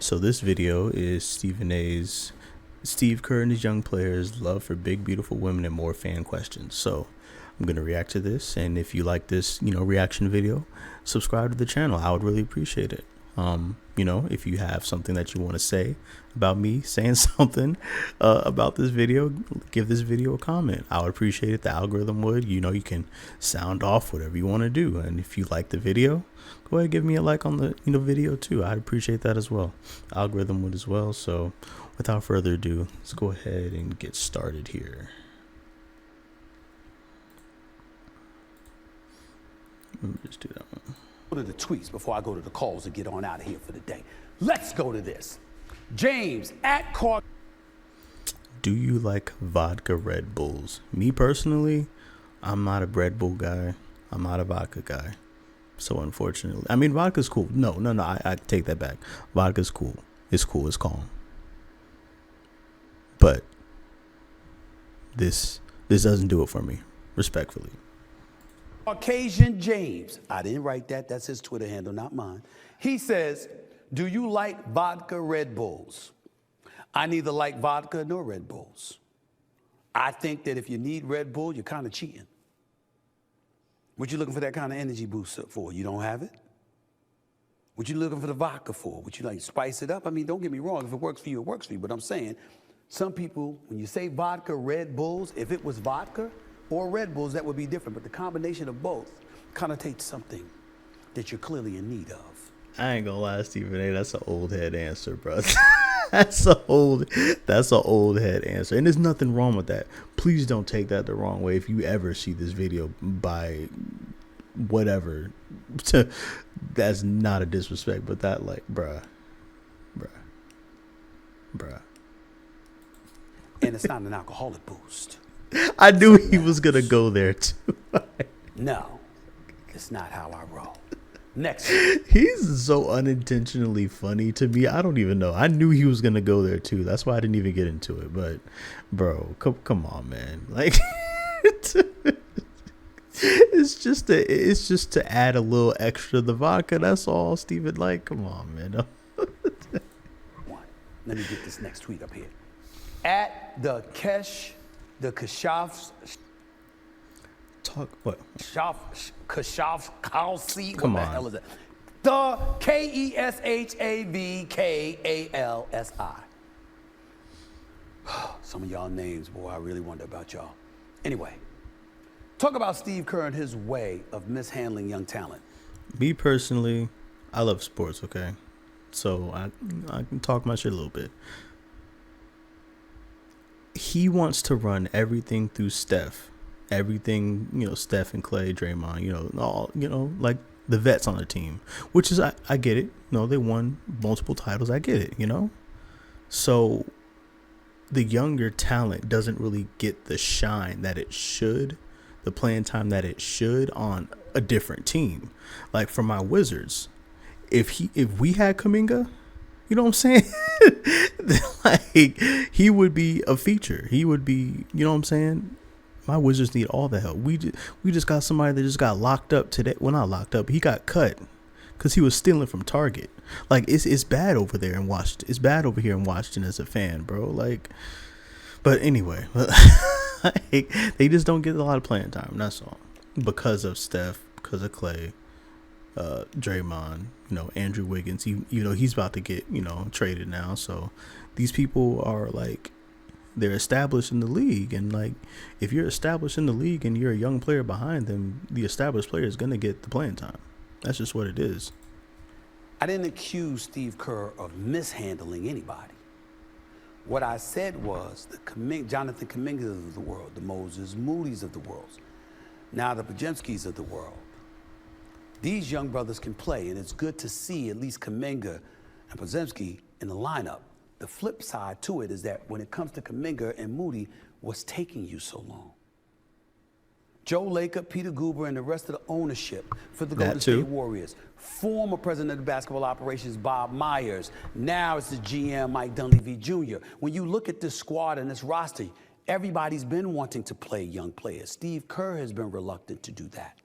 So this video is Steve Kerr and his young players' love for big, beautiful women and more fan questions. So I'm gonna react to this, and if you like this, reaction video, subscribe to the channel. I would really appreciate it. If you have something that you want to say about me saying something about this video, give this video a comment. I would appreciate it. The algorithm would. You can sound off whatever you want to do. And if you like the video, go ahead and give me a like on the video too. I'd appreciate that as well. The algorithm would as well. So without further ado, let's go ahead and get started here. Let me just do that one. Go to the tweets before I go to the calls and get on out of here for the day. Let's go to this. James at Car. Do you like vodka Red Bulls? Me personally, I'm not a Red Bull guy. I'm not a vodka guy. So unfortunately, I mean, vodka's cool. No, I take that back. Vodka's cool. It's cool. It's calm. But this doesn't do it for me, respectfully. Caucasian James, I didn't write that. That's his Twitter handle, not mine. He says, do you like vodka Red Bulls? I neither like vodka nor Red Bulls. I think that if you need Red Bull, you're kind of cheating. What you looking for that kind of energy boost for? You don't have it? What you looking for the vodka for? Would you like spice it up? I mean, don't get me wrong. If it works for you, it works for you. But I'm saying, some people, when you say vodka Red Bulls, if it was vodka or Red Bulls, that would be different. But the combination of both connotates something that you're clearly in need of. I ain't gonna lie, Stephen A. That's an old head answer, bro. That's an old head answer, and there's nothing wrong with that. Please don't take that the wrong way. If you ever see this video by whatever, that's not a disrespect, but that, like, bruh. And it's not an alcoholic boost. I knew he was gonna go there too. No, it's not how I roll. Next. He's so unintentionally funny to me. I don't even know. I knew he was gonna go there too. That's why I didn't even get into it. But, bro, come on, man. Like, it's just to add a little extra to the vodka. That's all, Steven. Like, come on, man. Let me get this next tweet up here. At the Kashaf's. Talk what? Kashaf Kalsi. Come what on. The hell is it? The KESHAVKALSI. Some of y'all names, boy, I really wonder about y'all. Anyway, talk about Steve Kerr and his way of mishandling young talent. Me personally, I love sports, okay? So I can talk my shit a little bit. He wants to run everything through Steph. Everything, Steph and Clay, Draymond, all, like the vets on the team, which is, I get it. They won multiple titles. I get it, So the younger talent doesn't really get the shine that it should, the playing time that it should on a different team. Like for my Wizards, if we had Kuminga, you know what I'm saying? Like, he would be a feature. He would be, you know what I'm saying? My Wizards need all the help. We just got somebody that just got locked up today. Well, not locked up. He got cut because he was stealing from Target. Like, it's bad over there in Washington. It's bad over here in Washington as a fan, bro. Like, but anyway, like, they just don't get a lot of playing time. That's all. Because of Steph, because of Clay, Draymond, Andrew Wiggins. He's about to get traded now. So these people are like, they're established in the league, and like, if you're established in the league and you're a young player behind them, the established player is going to get the playing time. That's just what it is. I didn't accuse Steve Kerr of mishandling anybody. What I said was the Jonathan Kumingas of the world, the Moses Moody's of the world, now the Podziemskis of the world. These young brothers can play, and it's good to see at least Kuminga and Podziemski in the lineup. The flip side to it is that when it comes to Kuminga and Moody, what's taking you so long? Joe Lacob, Peter Guber, and the rest of the ownership for the Golden State Warriors. Former president of basketball operations, Bob Myers. Now it's the GM, Mike Dunleavy Jr. When you look at this squad and this roster, everybody's been wanting to play young players. Steve Kerr has been reluctant to do that.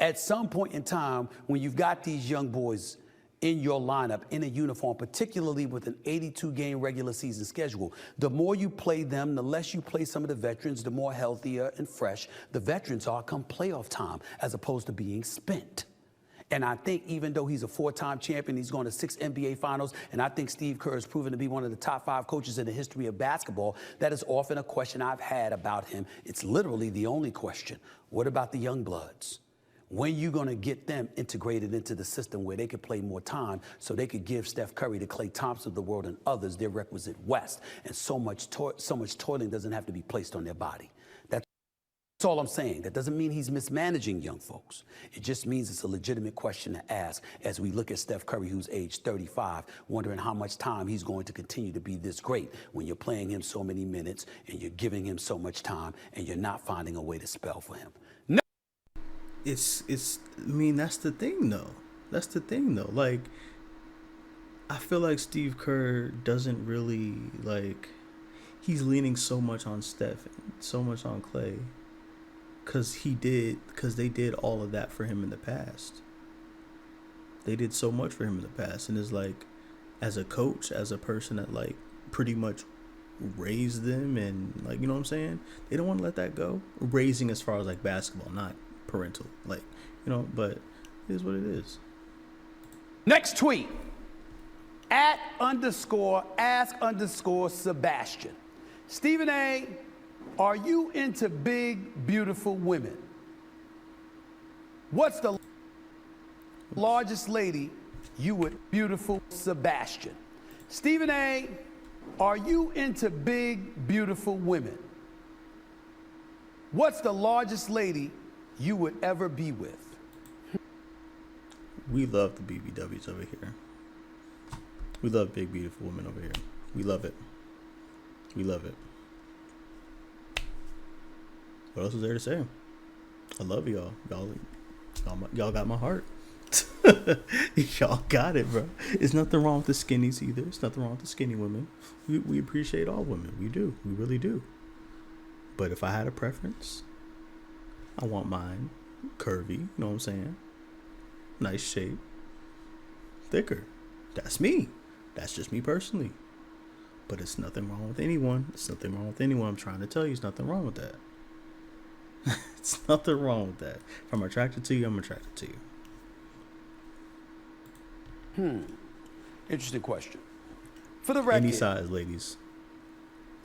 At some point in time, when you've got these young boys in your lineup in a uniform, particularly with an 82-game regular season schedule. The more you play them, the less you play some of the veterans, the more healthier and fresh the veterans are come playoff time, as opposed to being spent. And I think even though he's a 4-time champion, he's gone to 6 NBA finals, and I think Steve Kerr has proven to be one of the top 5 coaches in the history of basketball, that is often a question I've had about him. It's literally the only question. What about the young bloods? When are you going to get them integrated into the system where they could play more time so they could give Steph Curry, the Klay Thompson of the world, and others their requisite rest, and so much toiling doesn't have to be placed on their body? That's all I'm saying. That doesn't mean he's mismanaging young folks. It just means it's a legitimate question to ask as we look at Steph Curry, who's age 35, wondering how much time he's going to continue to be this great when you're playing him so many minutes and you're giving him so much time and you're not finding a way to spell for him. I mean, that's the thing though. Like, I feel like Steve Kerr doesn't really, like, he's leaning so much on Steph, so much on Klay, because they did all of that for him in the past. They did so much for him in the past, and it's like, as a coach, as a person that, like, pretty much raised them, and, like, you know what I'm saying, they don't want to let that go. Raising as far as, like, basketball, not parental, like, you know, but it is what it is. Next tweet, @_ask_Sebastian. Stephen A., are you into big, beautiful women? What's the largest lady you would, beautiful Sebastian? Stephen A., are you into big, beautiful women? What's the largest lady you would ever be with? We love the BBWs over here. We love big, beautiful women over here. We love it. We love it. What else is there to say? I love y'all. Y'all got my heart. Y'all got it, bro. There's nothing wrong with the skinnies either. There's nothing wrong with the skinny women. We appreciate all women. We do. We really do. But if I had a preference, I want mine curvy, you know what I'm saying? Nice shape. Thicker. That's me. That's just me personally. But it's nothing wrong with anyone. It's nothing wrong with anyone. I'm trying to tell you, it's nothing wrong with that. It's nothing wrong with that. If I'm attracted to you, I'm attracted to you. Interesting question. For the record, any size, ladies.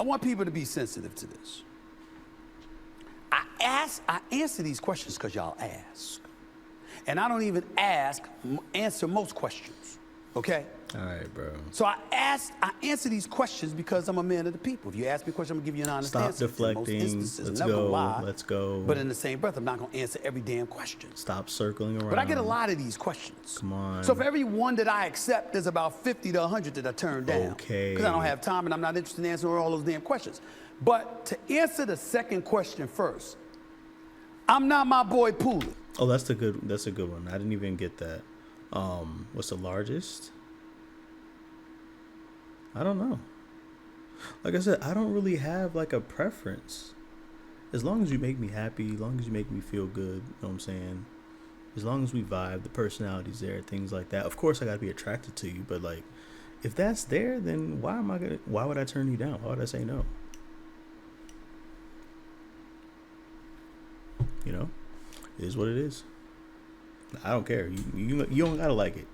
I want people to be sensitive to this. I answer these questions because y'all ask. And I don't even answer most questions, okay? All right, bro. So I answer these questions because I'm a man of the people. If you ask me a question, I'm gonna give you an honest answer. Stop deflecting. Let's go. Lie, let's go. But in the same breath, I'm not gonna answer every damn question. Stop circling around. But I get a lot of these questions. Come on. So for every one that I accept, there's about 50 to 100 that I turn down. Okay. Because I don't have time and I'm not interested in answering all those damn questions. But to answer the second question first, I'm not my boy Pooley. Oh, that's a good one. I didn't even get that. What's the largest? I don't know. Like I said, I don't really have like a preference. As long as you make me happy, as long as you make me feel good, you know what I'm saying? As long as we vibe, the personality's there, things like that. Of course I gotta be attracted to you, but like if that's there, then why would I turn you down? Why would I say no? You know? It is what it is. I don't care. You don't gotta like it.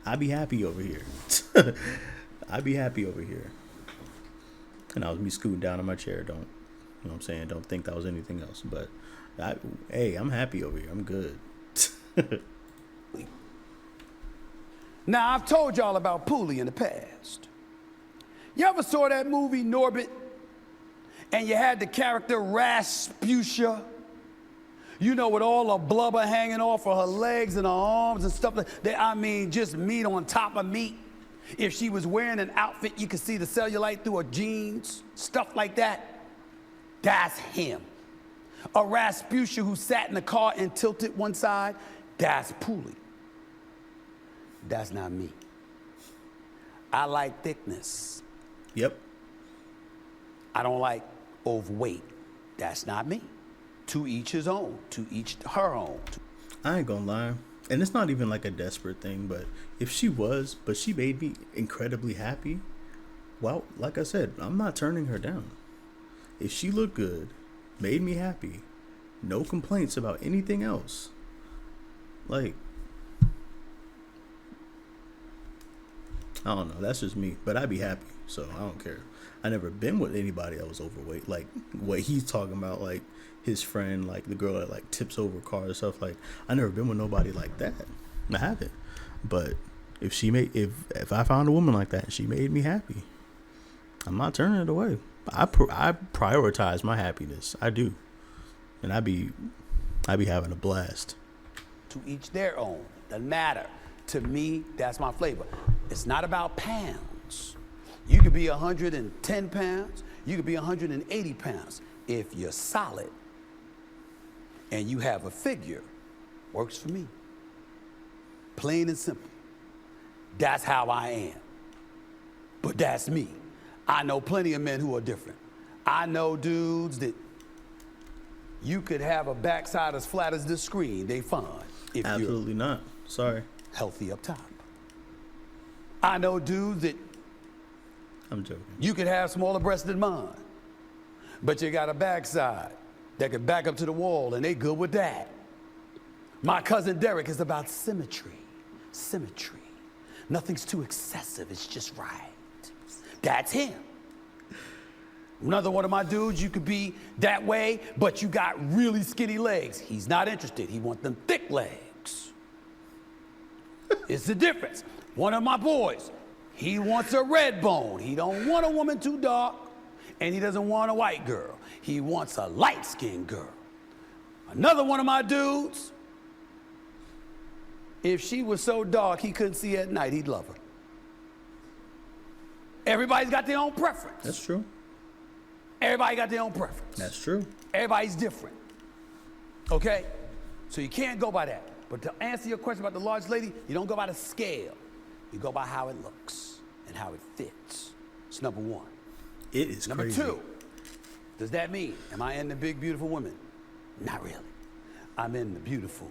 I'd be happy over here. I'd be happy over here. And I was me scooting down in my chair. Don't, you know what I'm saying? Don't think that was anything else. But, hey, I'm happy over here. I'm good. Now, I've told y'all about Pooley in the past. You ever saw that movie, Norbit? And you had the character Rasputia? You know, with all the blubber hanging off of her legs and her arms and stuff like that. I mean, just meat on top of meat. If she was wearing an outfit, you could see the cellulite through her jeans, stuff like that. That's him. A Rasputia who sat in the car and tilted one side, that's Pooley. That's not me. I like thickness. Yep. I don't like overweight. That's not me. To each his own. To each her own. I ain't gonna lie. And it's not even like a desperate thing, but if she was, but she made me incredibly happy. Well, like I said, I'm not turning her down. If she looked good, made me happy, no complaints about anything else, like, I don't know. That's just me, but I'd be happy, so I don't care. I never been with anybody that was overweight, like what he's talking about, like his friend, like the girl that like tips over cars and stuff. Like I never been with nobody like that. I haven't. But if I found a woman like that and she made me happy, I'm not turning it away. I prioritize my happiness. I do, and I be having a blast. To each their own. Doesn't matter. To me, that's my flavor. It's not about pounds. You could be 110 pounds. You could be 180 pounds. If you're solid and you have a figure, works for me. Plain and simple. That's how I am. But that's me. I know plenty of men who are different. I know dudes that you could have a backside as flat as this screen. They fine. If Absolutely you're not. Sorry. healthy up top. I know dudes that I'm joking. you could have smaller breasts than mine, but you got a backside that could back up to the wall, and they good with that. My cousin Derek is about symmetry. Symmetry. Nothing's too excessive, it's just right. That's him. Another one of my dudes, you could be that way, but you got really skinny legs. He's not interested. He wants them thick legs. It's the difference. One of my boys, he wants a red bone. He don't want a woman too dark, and he doesn't want a white girl. He wants a light-skinned girl. Another one of my dudes, if she was so dark he couldn't see at night, he'd love her. Everybody's got their own preference. That's true. Everybody got their own preference. That's true. Everybody's different. Okay? So you can't go by that. But to answer your question about the large lady, you don't go by the scale. You go by how it looks and how it fits. It's number one. It is Number crazy. two, does that mean, am I into big, beautiful women? Not really. I'm into beautiful,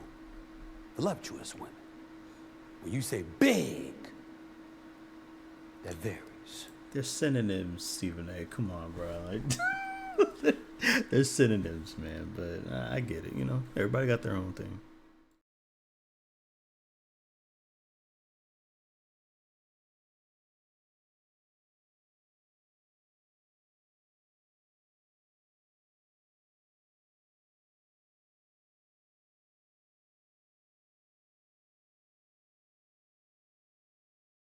voluptuous women. When you say big, that varies. They're synonyms, Stephen A. Come on, bro. Like, they're synonyms, man. But I get it. You know, everybody got their own thing.